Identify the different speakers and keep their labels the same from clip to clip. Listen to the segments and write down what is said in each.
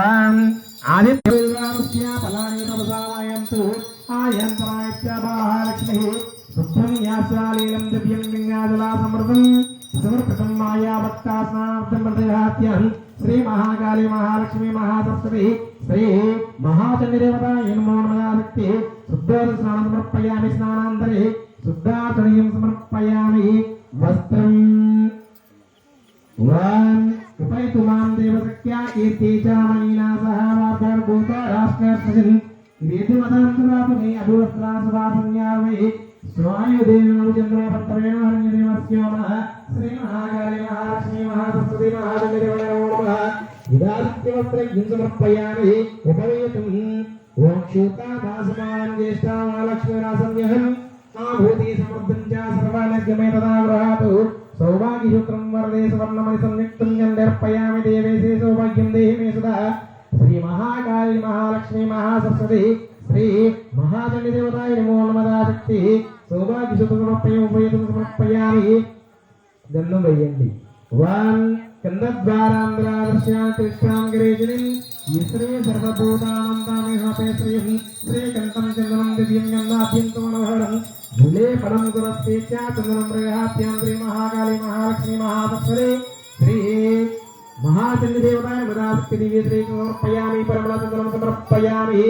Speaker 1: ఓం ఆదిత్య ఫలాని నమసామయంతు ఆయంత్రాయత్య మహాలక్ష్మి శుద్ధం యాస్వాలీలం దివ్యం లింగాజలా సమృతం సమర్పితం మాయావత్తా స్నానార్థం ప్రదయాత్యం శ్రీ మహాకాళీ మహాలక్ష్మి మహాసరస్వతి శ్రీ మహాచండీదేవతాయ నమో నమః శుద్ధోదక స్నానం సమర్పయామి స్నానాంతరే శుద్ధాచరణీయం సమర్పయామి వస్త్రం వాం ఉపైతు మాం దేవసఖ్యా కీర్తి చామణీనా సహ వార్ధర్భూత రాష్ట్రస్మిన్ వేదిమతాంతరాపమే అభివస్త్రాసువాసన్యామే స్వాయుదేవ చంద్రపత్రేణ హరిదేవస్యోమః శ్రీ మహాకాళీ మహాలక్ష్మి మహాసరస్వతి మహాచండీదేవతాయ నమో నమః ఇదాదిత్యవస్త్రం సమర్పయామి ఉపవేతుం ఓం క్షూతాదాసమానం జ్యేష్ఠా మహాలక్ష్మి రాసన్యహం ఆభూతి సమృద్ధం చ సర్వానగ్యమే తదా గృహాతు సౌభాగ్యసూత్రం వరదే సువర్ణమణి సంయుక్తం గంధర్పయామి దేవేశే సౌభాగ్యం దేహి మే సదా శ్రీ మహాకాళీ మహాలక్ష్మి మహాసరస్వతి శ్రీ మహాచండీదేవతాయ నమో నమః శక్తి సౌభాగ్యసూత్రం సమర్పయామి దండం వేయండి వాం కందద్వారాంధ్రాదర్శ్యాం కృష్ణాం గిరీశినిం ఈశ్వరే సర్వభూతానందామిహాపే శ్రీం శ్రీకంఠం చందనం దివ్యం గంధాభ్యంతం మనోహరం భూలే పరం గురస్తే చందనం ప్రయాత్యాం శ్రీ మహాకాళీ మహాలక్ష్మి మహాసరస్వతి శ్రీ మహాచండీదేవతాయ మదాశక్తి దివ్య శ్రీ సమర్పయామి పరిమళ చందనం సమర్పయామి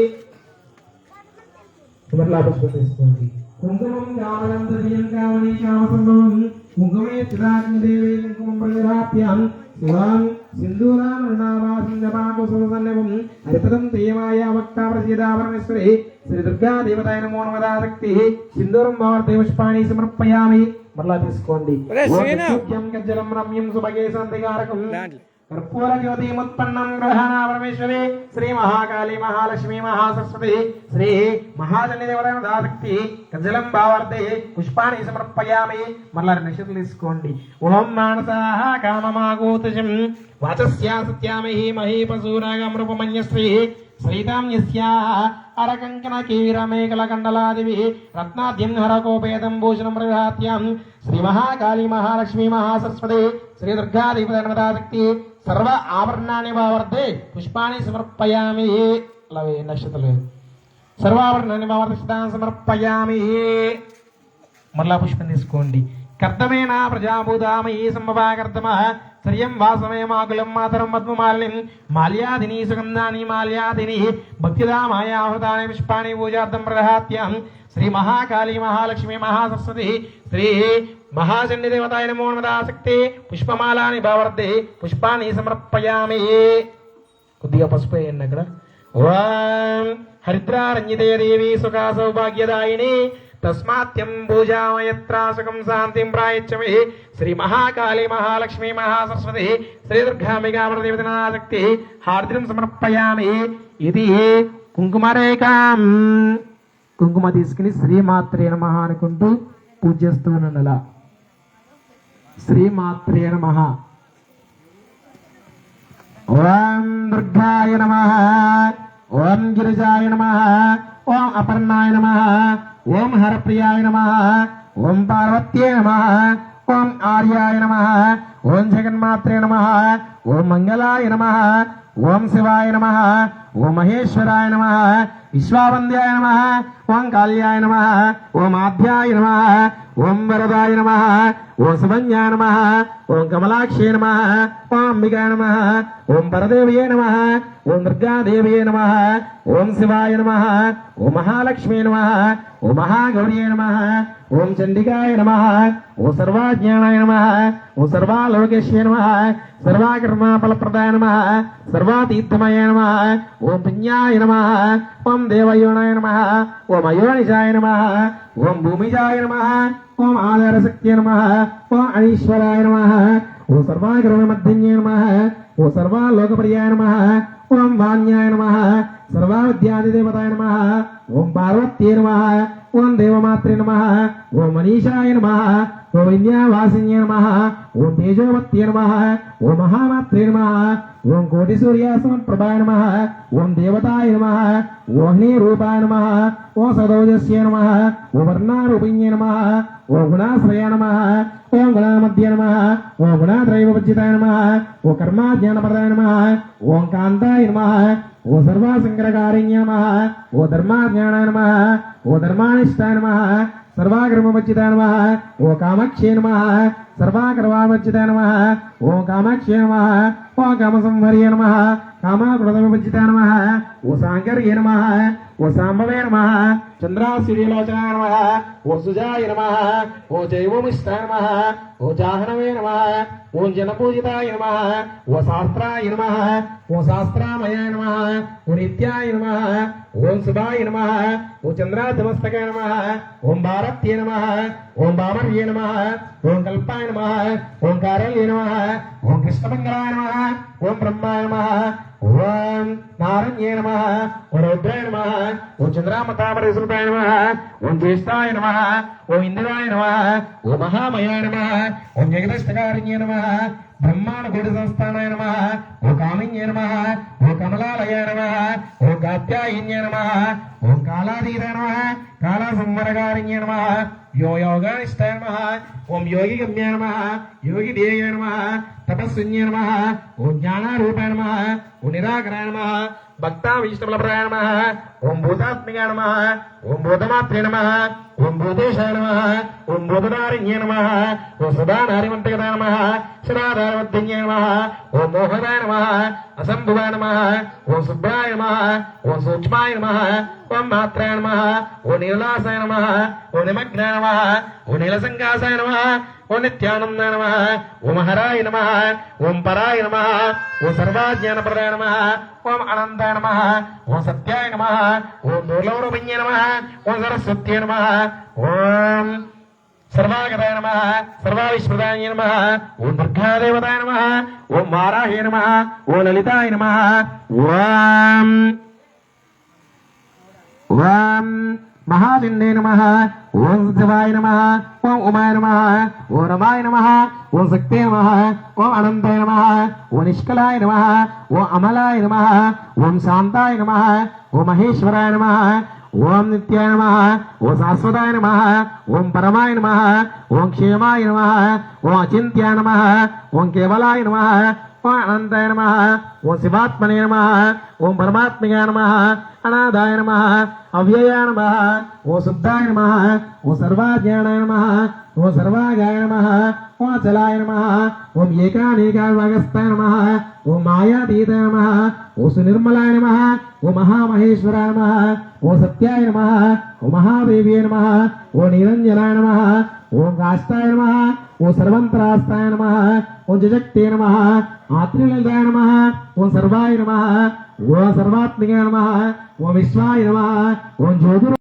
Speaker 1: సమర్లాపుష్పం తీసుకోండి కుంకుమం కామలం తదియం కామని కామసంభవం కుంకుమే చిదాగ్నిదేవే కుంకుమం ప్రయాత్యాం శివాం సింధూరామృణావాసింజపాకుసుసన్నివం హరిపదం తేమాయ వక్తా ప్రసీదావరణేశ్వరి శ్రీ దుర్గా దేవతాయ నమో నమః శక్తి సింధూరం భావర్తే పుష్పాణి సమర్పయామి మరలా తీసుకోండి గజ్జలం రమ్యం సుభగే శాంతికారకం కర్పూర జ్యోతిముత్పన్నం గ్రహణా పరమేశ్వరి శ్రీ మహాకాళీ మహాలక్ష్మి మహాసరస్వతి శ్రీ మహాచండీదేవతాయ నమః శక్తి గజ్జలం భావర్తే పుష్పాణి సమర్పయామి మరలా నక్షత్రం తీసుకోండి ఓం మానసాః కామమాగోతుజం వాచస్యా సత్యామహి మహీపశూరాగమృపమన్యశ్రీ శ్రీతాం యస్యాః అరకంకణ కీరమేకలకండలాదివి రత్నాద్యం హరకోపేతం భూషణం ప్రవిహాత్యాం శ్రీ మహాకాళీ మహాలక్ష్మి మహాసరస్వతి శ్రీ దుర్గా దేవతాయ నమః శక్తి సర్వ ఆభరణాన్ని భావర్తే పుష్పాన్ని సమర్పయామి అలాగే నక్షత్రాలు సర్వాభరణాన్ని భావర్తే సమర్పయామి మరలా పుష్పం తీసుకోండి కర్దమేన ప్రజాభూతామయీ సంభవాకర్దమ శ్రియం వాసమయమాకులం మాతరం పద్మమాలిని మాల్యాదిని సుగంధాని మాల్యాదిని భక్తిదా మాయాహృతాని పుష్పాణి పూజార్థం ప్రదహాత్యాం శ్రీ మహాకాళీ మహాలక్ష్మి మహాసరస్వతి శ్రీ మహాచండీదేవతాయ నమో నమః శక్తి పుష్పమాలాని భావర్తే పుష్పాన్ని సమర్పయామి కొద్దిగా పసుపు వేయండి అక్కడ ఓం హరిద్రారంజితే దేవి సుఖా సౌభాగ్యదాయిని తస్మాత్యం పూజామయత్రా సుఖం శాంతిం ప్రాయచ్చమే శ్రీ మహాకాళీ మహాలక్ష్మి మహాసరస్వతి శ్రీ దుర్గాంబికాదేవతాయ నమః శక్తి హార్దిం సమర్పయామి ఇది కుంకుమరేఖాం కుంకుమ తీసుకుని శ్రీమాత్రే నమః అనుకుంటూ పూజ చేస్తున్నాను శ్రీమాత్రే నమః ఓం దుర్గాయ నమః ఓం గిరిజాయ నమః ఓం అపర్ణాయ నమః ఓం హరప్రియాయ నమః ఓం పార్వత్యై నమః ఓం ఆర్యాయ నమః ఓం జగన్మాత్రే నమః ఓం మంగళాయ నమః ఓం శివాయ నమః ఓం మహేశ్వరాయ నమః విశ్వావంద్యాయ నమః ఓం కాళ్యాయ నమః ఓం ఆద్యాయ నమః ఓం వరదాయ నమః ఓం సుభన్యాయ నమః ఓం కమలాక్షే నమః ఓం అంబికాయ నమః ఓం పరదేవ్యై నమః ఓం దుర్గాదేవ్యై నమః ఓం శివాయ నమః ఓం మహాలక్ష్మీ నమః ఓం మహాగౌర్యై నమః ఓం చండికాయ నమః ఓం సర్వాజ్ఞానాయ నమః ఓం సర్వాలోకేశ్వరాయ నమః సర్వాకర్మఫలప్రదాయ నమః సర్వాతీర్థమయ నమః ఓం పుణ్యాయ నమః ఓం దేవయోనాయ నమః ఓం అయోనిజాయ నమః ఓం భూమిజాయ నమః ఓం ఆధారశక్త్యై నమః ఓం ఐశ్వరాయ నమః ఓం సర్వాకర్మమధ్యన్యై నమః ఓం సర్వాలోకప్రియాయ నమః ఓం వాణ్యాయ నమః సర్వవిద్యాదిదేవతాయ నమః ఓం పార్వత్యై నమః ఓం దేవమాత్రే నమః ఓం మనీషాయ నమః ఓం విద్యావాసిన్యే నమః ఓం తేజోవత్యే నమః ఓం మహామాత్రే నమః ఓం కోటి సూర్యాసమప్రభాయ నమః ఓం దేవతాయ నమః ఓం అగ్నిరూపాయ నమః ఓం సదోజస్య నమః ఓం వర్ణారూపిణ్యే నమః ఓం గుణాశ్రయాయ నమః ఓం గుణామధ్య నమః ఓం గుణాత్రైవపజ్జితాయ నమః ఓం కర్మాజ్ఞానపరాయ నమః ఓం కాంతాయ నమః ఓం సర్వసంకరకారిణ్య నమః ఓం ధర్మాజ్ఞానాయ నమః ఓం ధర్మానిష్టాయ నమః సర్వాకర్మవచ్చితాయ నమః ఓం కామాక్షే నమః సర్వాకర్మావచ్చితాయ నమః ఓం కామాక్షే నమః ఓం కామసంహర్యే నమః కామాకృతవిభజితాయ నమః ఓం సాంకర్యే నమః ఓం సాంబవే నమః చంద్రాసూర్యలోచనాయ నమః ఓం సుజాయ నమః ఓం జైవోమిష్టాయ నమః ఓం జాహ్నవే నమః ఓం జనపూజితాయ నమః ఓం శాస్త్రాయ నమః ఓం శాస్త్రామయాయ నమః ఓం నిత్యాయ నమః ఓం శుభాయ నమః ఓం చంద్రాధమస్తకాయ నమః ఓం భారత్యే నమః ఓం బామర్యే నమః ఓం కల్పాయ నమః ఓం కారళ్యే నమః ఓం కృష్ణమంగళాయ నమః ఓం బ్రహ్మాయ నమః ఓం నారణ్యే నమః ఓం రౌద్రాయ నమః ఓం చంద్రామతామరేశ్వరాయ నమః ఓం జ్యేష్ఠాయ నమః ఓం ఇంద్రాయ నమః ఓం మహామయాయ నమః ఓం జగదష్టకారిణ్యే నమః బ్రహ్మాండ కోటి సంస్థానాయ నమః ఓం కామిన్యే నమః ఓం కమలాలయాయ నమః ఓం కాత్యాయిన్యే నమః ఓం కాలాతీతాయ నమః కాళసంవరకారిణ్యే నమః యోగానిష్టాయ నమః ఓం యోగిగమ్యాయ నమః యోగిదేయాయ నమః తపస్విన్యే నమః ఓం జ్ఞానారూపాయ నమః ఓం నిరాకరాయ నమః భక్తాభీష్టఫలప్రదాయ నమః ఓం భూతాత్మికాయ నమః ఓం భూతమాత్రే నమః ఓం భూతేశాయ నమః ఓం భూతనారిణ్యే నమః ఓం సదానారిమంతకతాయ నమః శరాధారవద్ధిన్యే నమః ఓం మోహనాయ నమః అసంభువాయ నమః ఓం శుభ్రాయ నమః ఓం సూక్ష్మాయ నమః ఓం మాత్రాయ నమః ఓం నీలాసాయ నమః ఓం నిమగ్నాయ నమః ఓం నీలసంకాసాయ నమః ఓం నిత్యానందాయ నమః ఓం హరాయ నమః ఓం పరాయ నమః ఓం సర్వాజ్ఞానప్రదాయ నమః ఓం అనంతాయ నమః ఓం సత్యాయ నమః ఓం దూర్లవరూపిణ్యే నమః ఓం సరస్వత్యే నమః ఓం సర్వాగతాయ నమః సర్వావిశ్వదాయ నమః ఓం దుర్గాదేవతాయ నమః ఓం వారాహే నమః ఓం లలితాయ నమః ఓం ఓం మహాలింగే నమః ఓం శివాయ నమః ఓం ఉమాయ నమః ఓం రమాయ నమః ఓం శక్తే నమః ఓం అనంతాయ నమః ఓం నిష్కలాయ నమః ఓం అమలాయ నమః ఓం శాంతాయ నమః ఓం మహేశ్వరాయ నమః ఓం నిత్యాయ నమః ఓం శాశ్వతాయ నమః ఓం పరమాయ నమః ఓం క్షేమాయ నమః ఓం అచింత్యాయ నమః ఓం కేవలాయ నమః ఓం అనంతాయ నమః ఓం శివాత్మనే నమః ఓం పరమాత్మయాయ నమః అనాథాయ నమః అవ్యయాయ నమః ఓం శుద్ధాయ నమః ఓం సర్వాజ్ఞానాయ నమః ఓం సర్వాగాయ నమః ఓం అచలాయ నమః ఓం ఏకానేకాయ భాగస్థాయ నమః ఓం మాయాతీతాయ నమః ఓం సునిర్మలాయ నమః ఓం మహామహేశ్వరాయ నమః ఓం సత్యాయ నమః ఓం మహాదేవ్యే నమః ఓం నిరంజనాయ నమః ఓం కాష్టాయ నమః ఓం సర్వంతరాస్తాయ నమః ఓం జజక్తే నమః ఆత్రిలలితాయ నమః ఓం సర్వాయ నమః ఓం సర్వాత్మికాయ నమః ఓం విశ్వాయ నమః ఓం జ్యోతిర్